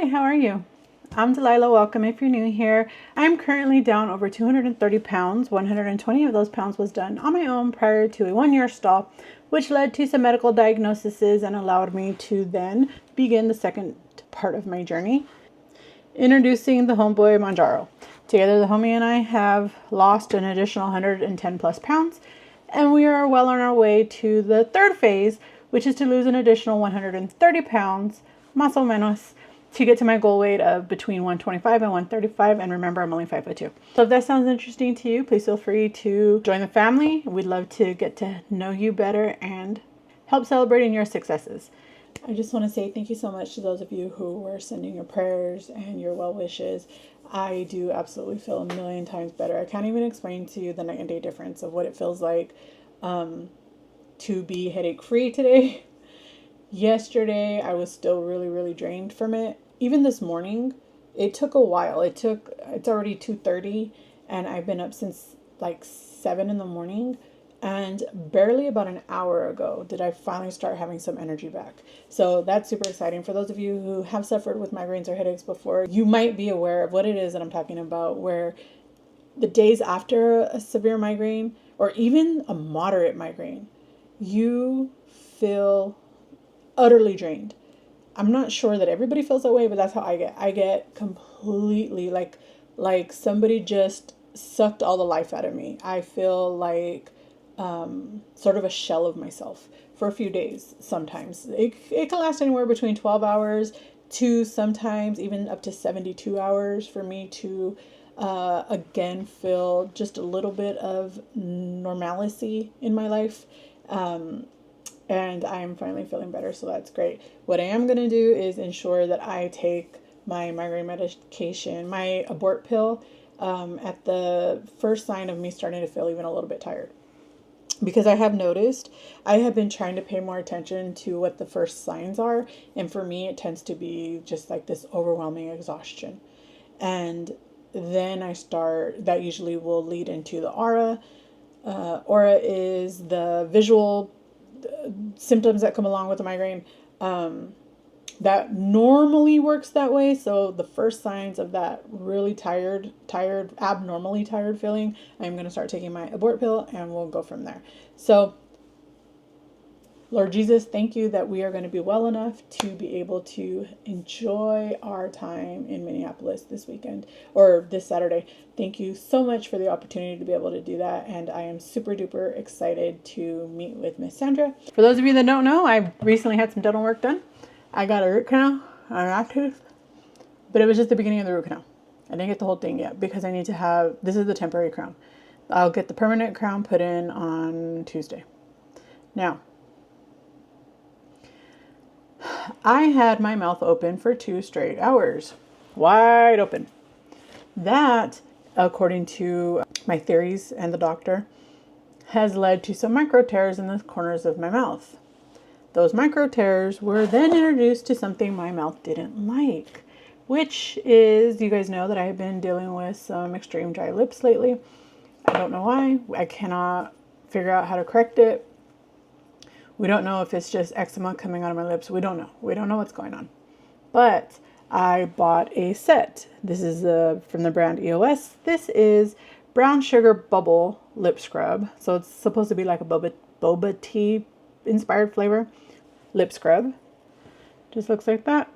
Hi, how are you? I'm Delilah. Welcome if you're new here. I'm currently down over 230 pounds. 120 of those pounds was done on my own prior to a 1-year stall, which led to some medical diagnoses and allowed me to then begin the second part of my journey. Introducing the homeboy Mounjaro. Together, the homie and I have lost an additional 110 plus pounds, and we are well on our way to the third phase, which is to lose an additional 130 pounds, más o menos, to get to my goal weight of between 125 and 135. And remember, I'm only 5'2". So if that sounds interesting to you, please feel free to join the family. We'd love to get to know you better and help celebrating your successes. I just want to say thank you so much to those of you who were sending your prayers and your well wishes. I do absolutely feel a million times better. I can't even explain to you the night and day difference of what it feels like to be headache free today. Yesterday, I was still really drained from it. Even this morning, it took a while. It's already 2:30 and I've been up since like 7 in the morning. And barely about an hour ago did I finally start having some energy back. So that's super exciting. For those of you who have suffered with migraines or headaches before, you might be aware of what it is that I'm talking about, where the days after a severe migraine or even a moderate migraine, you feel utterly drained. I'm not sure that everybody feels that way, but that's how I get. I get completely like somebody just sucked all the life out of me. I feel like sort of a shell of myself for a few days. Sometimes it can last anywhere between 12 hours to sometimes even up to 72 hours for me to again feel just a little bit of normalcy in my life. And I'm finally feeling better, so that's great. What I am going to do is ensure that I take my migraine medication, my abort pill, at the first sign of me starting to feel even a little bit tired. Because I have noticed, I have been trying to pay more attention to what the first signs are. And for me, it tends to be just like this overwhelming exhaustion. And then that usually will lead into the aura. Aura is the visual symptoms that come along with the migraine. That normally works that way. So the first signs of that really tired, abnormally tired feeling, I'm going to start taking my abort pill and we'll go from there. So Lord Jesus, thank you that we are going to be well enough to be able to enjoy our time in Minneapolis this weekend or this Saturday. Thank you so much for the opportunity to be able to do that. And I am super duper excited to meet with Miss Sandra. For those of you that don't know, I recently had some dental work done. I got a root canal on a rock tooth, but it was just the beginning of the root canal. I didn't get the whole thing yet because I need to have, this is the temporary crown. I'll get the permanent crown put in on Tuesday. Now, I had my mouth open for 2 straight hours, wide open. That, according to my theories and the doctor, has led to some micro tears in the corners of my mouth. Those micro tears were then introduced to something my mouth didn't like, which is, you guys know that I have been dealing with some extreme dry lips lately. I don't know why. I cannot figure out how to correct it. We don't know if it's just eczema coming out of my lips. We don't know. We don't know what's going on. But I bought a set. This is from the brand EOS. This is brown sugar bubble lip scrub. So it's supposed to be like a boba tea inspired flavor lip scrub. Just looks like that.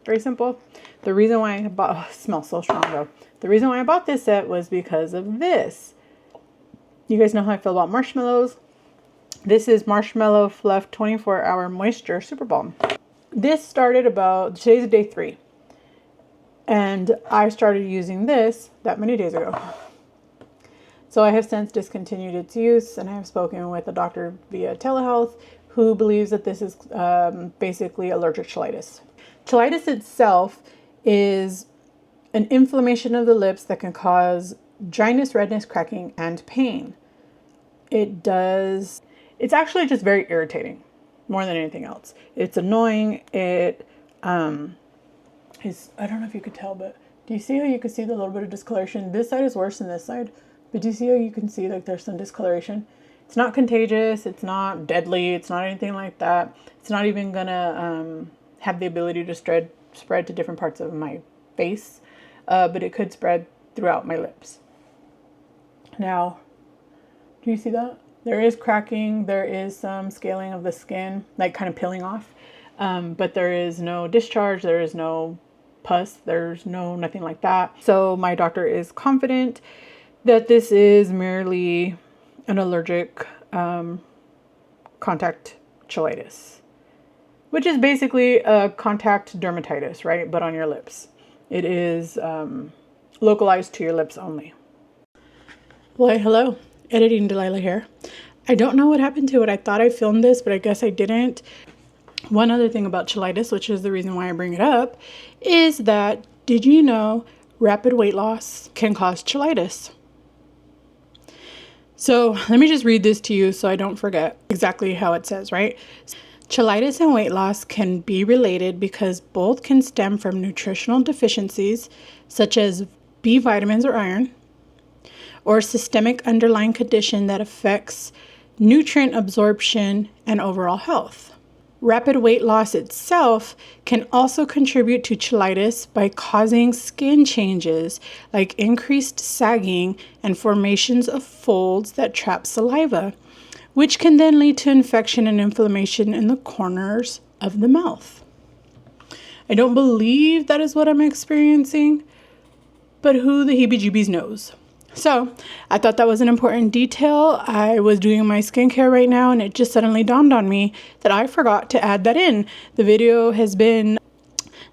Very simple. The reason why I bought, oh, it smells so strong though. The reason why I bought this set was because of this. You guys know how I feel about marshmallows. This is Marshmallow Fluff 24-Hour Moisture Super Balm. This started today's day 3. And I started using this that many days ago. So I have since discontinued its use, and I have spoken with a doctor via telehealth who believes that this is basically allergic cheilitis. Cheilitis itself is an inflammation of the lips that can cause dryness, redness, cracking, and pain. It's actually just very irritating more than anything else. It's annoying. It is, I don't know if you could tell, but do you see how you can see the little bit of discoloration? This side is worse than this side, but do you see how you can see like there's some discoloration? It's not contagious. It's not deadly. It's not anything like that. It's not even gonna have the ability to spread to different parts of my face, but it could spread throughout my lips. Now, do you see that? There is cracking, there is some scaling of the skin, like kind of peeling off, but there is no discharge, there is no pus, there's nothing like that. So my doctor is confident that this is merely an allergic contact cheilitis, which is basically a contact dermatitis, right? But on your lips. It is localized to your lips only. Well, hello, editing Delilah here. I don't know what happened to it. I thought I filmed this, but I guess I didn't. One other thing about cheilitis, which is the reason why I bring it up, is that did you know rapid weight loss can cause cheilitis? So let me just read this to you so I don't forget exactly how it says, right? Cheilitis and weight loss can be related because both can stem from nutritional deficiencies such as B vitamins or iron, or systemic underlying condition that affects nutrient absorption and overall health. Rapid weight loss itself can also contribute to cheilitis by causing skin changes like increased sagging and formations of folds that trap saliva, which can then lead to infection and inflammation in the corners of the mouth. I don't believe that is what I'm experiencing, but who the heebie-jeebies knows? So I thought that was an important detail. I was doing my skincare right now and it just suddenly dawned on me that I forgot to add that in. The video has been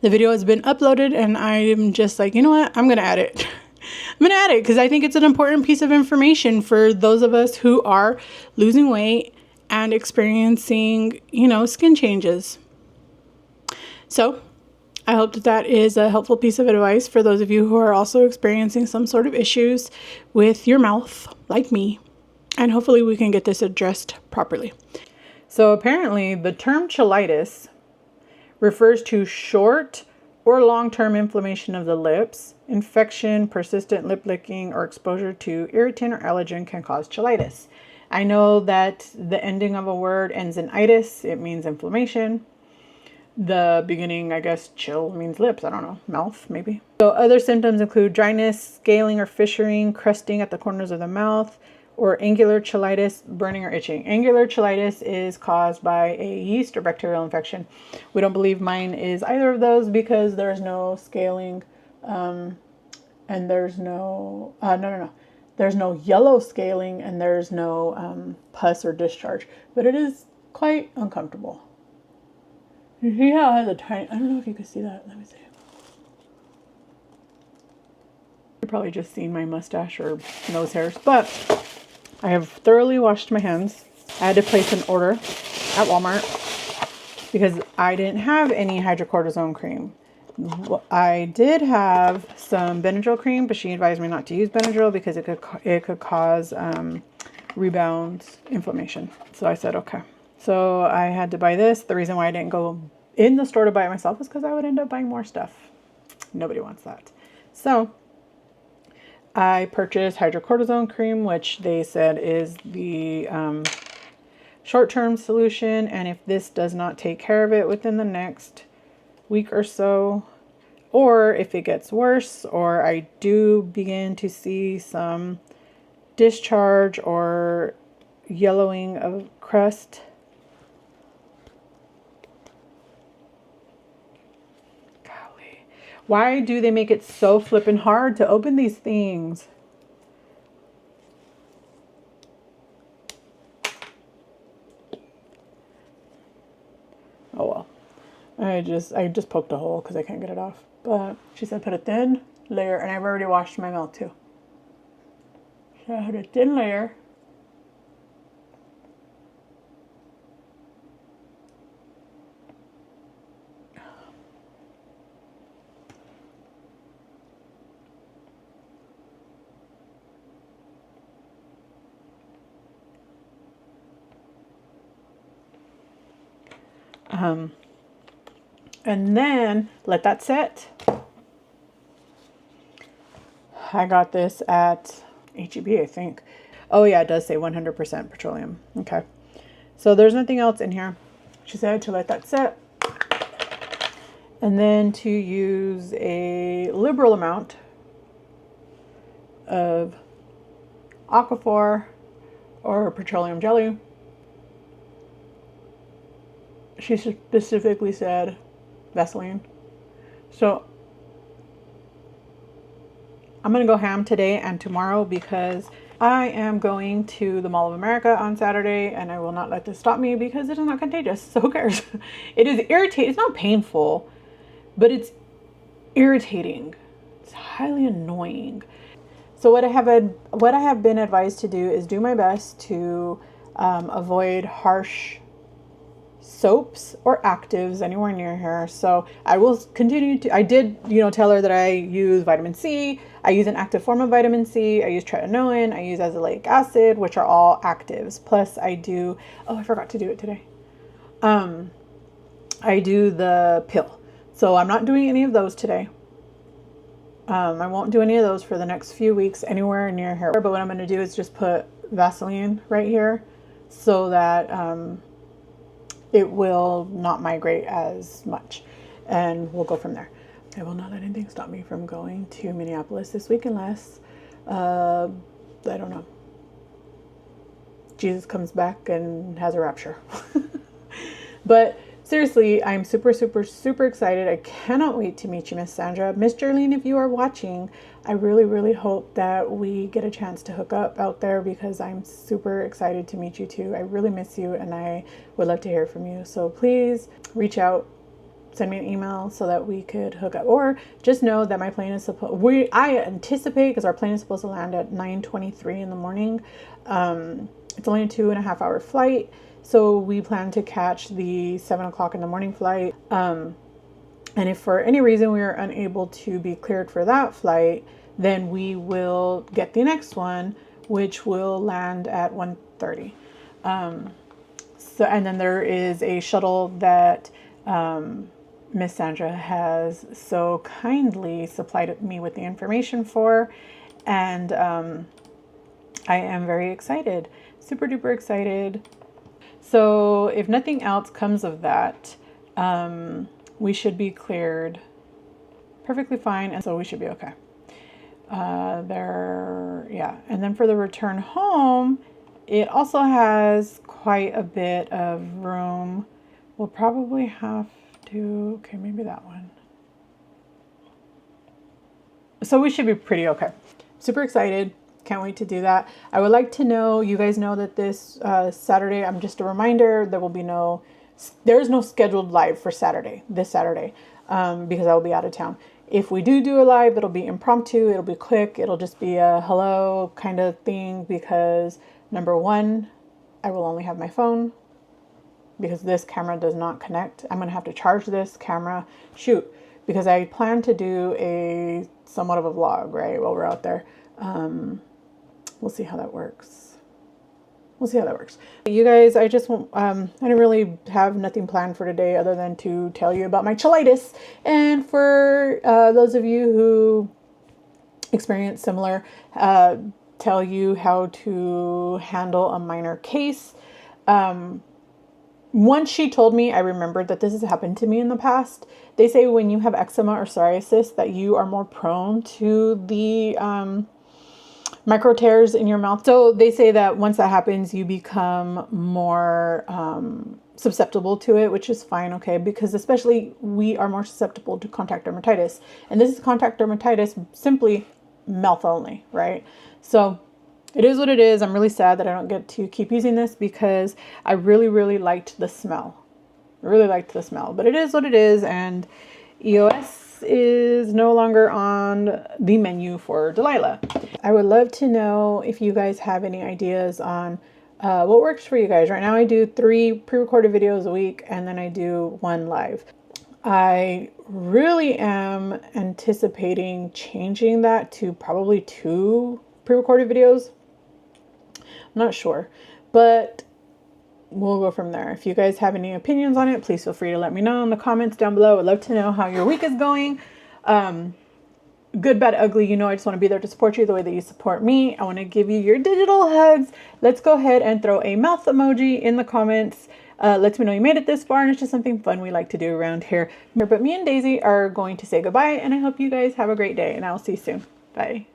uploaded and I'm just like, you know what? I'm going to add it. I'm going to add it because I think it's an important piece of information for those of us who are losing weight and experiencing, skin changes. So I hope that is a helpful piece of advice for those of you who are also experiencing some sort of issues with your mouth, like me. And hopefully we can get this addressed properly. So apparently the term cheilitis refers to short or long-term inflammation of the lips. Infection, persistent lip licking, or exposure to irritant or allergen can cause cheilitis. I know that the ending of a word ends in itis. It means inflammation. The beginning, I guess, chill means lips. I don't know. Mouth, maybe. So other symptoms include dryness, scaling or fissuring, crusting at the corners of the mouth, or angular cheilitis, burning or itching. Angular cheilitis is caused by a yeast or bacterial infection. We don't believe mine is either of those because there's no scaling and there's no, There's no yellow scaling and there's no pus or discharge, but it is quite uncomfortable. You see how it has a tiny, I don't know if you can see that. Let me see. You've probably just seen my mustache or nose hairs, but I have thoroughly washed my hands. I had to place an order at Walmart because I didn't have any hydrocortisone cream. I did have some Benadryl cream, but she advised me not to use Benadryl because it could cause rebound inflammation. So I said, okay. So I had to buy this. The reason why I didn't go in the store to buy it myself is because I would end up buying more stuff. Nobody wants that. So I purchased hydrocortisone cream, which they said is the short-term solution. And if this does not take care of it within the next week or so, or if it gets worse, or I do begin to see some discharge or yellowing of crust, why do they make it so flippin' hard to open these things? Oh well. I just poked a hole because I can't get it off. But she said put a thin layer, and I've already washed my mouth too. So I had a thin layer. And then let that set. I got this at H-E-B, I think. Oh yeah, it does say 100% petroleum. Okay. So there's nothing else in here. She said to let that set. And then to use a liberal amount of Aquaphor or petroleum jelly. She specifically said Vaseline. So I'm going to go ham today and tomorrow because I am going to the Mall of America on Saturday and I will not let this stop me because it is not contagious. So who cares? It is irritating. It's not painful, but it's irritating. It's highly annoying. So what I have been advised to do is do my best to avoid harsh soaps or actives anywhere near her. So I will continue to, I did, tell her that I use vitamin C. I use an active form of vitamin C. I use tretinoin. I use azelaic acid, which are all actives. Plus I do, I forgot to do it today. I do the pill. So I'm not doing any of those today. I won't do any of those for the next few weeks anywhere near her. But what I'm going to do is just put Vaseline right here so that it will not migrate as much. And we'll go from there. I will not let anything stop me from going to Minneapolis this week unless, I don't know, Jesus comes back and has a rapture. But seriously, I'm super, super, super excited. I cannot wait to meet you, Miss Sandra. Miss Jerlene, if you are watching, I really, really hope that we get a chance to hook up out there because I'm super excited to meet you too. I really miss you and I would love to hear from you. So please reach out, send me an email so that we could hook up, or just know that my plane is I anticipate, because our plane is supposed to land at 9:23 in the morning. It's only a 2.5 hour flight. So we plan to catch the 7 o'clock in the morning flight. And if for any reason we are unable to be cleared for that flight, then we will get the next one, which will land at 1:30. So, and then there is a shuttle that Miss Sandra has so kindly supplied me with the information for. And I am very excited, super duper excited. So if nothing else comes of that, we should be cleared perfectly fine. And so we should be okay. Yeah. And then for the return home, it also has quite a bit of room. We'll probably have to, okay, maybe that one. So we should be pretty okay. Super excited. Can't wait to do that. I would like to know, you guys know that this Saturday, I'm just a reminder, there's no scheduled live for Saturday, this Saturday, because I will be out of town. If we do a live, it'll be impromptu, it'll be quick, it'll just be a hello kind of thing, because number one, I will only have my phone, because this camera does not connect. I'm going to have to charge this camera, because I plan to do a somewhat of a vlog, right, while we're out there. We'll see how that works. You guys, I just I don't really have nothing planned for today other than to tell you about my cheilitis. And for those of you who experience similar, tell you how to handle a minor case. Once she told me, I remembered that this has happened to me in the past. They say when you have eczema or psoriasis that you are more prone to the micro tears in your mouth. So they say that once that happens, you become more susceptible to it, which is fine, okay? Because especially we are more susceptible to contact dermatitis. And this is contact dermatitis, simply mouth only, right? So it is what it is. I'm really sad that I don't get to keep using this because I really, really liked the smell. But it is what it is. And EOS is no longer on the menu for Delilah. I would love to know if you guys have any ideas on what works for you guys. Right now I do 3 pre-recorded videos a week and then I do 1 live. I really am anticipating changing that to probably 2 pre-recorded videos. I'm not sure, but we'll go from there. If you guys have any opinions on it, please feel free to let me know in the comments down below. I'd love to know how your week is going. Good, bad, ugly, I just want to be there to support you the way that you support me. I want to give you your digital hugs. Let's go ahead and throw a mouth emoji in the comments. Lets me know you made it this far, and it's just something fun we like to do around here. But me and Daisy are going to say goodbye, and I hope you guys have a great day, and I'll see you soon. Bye.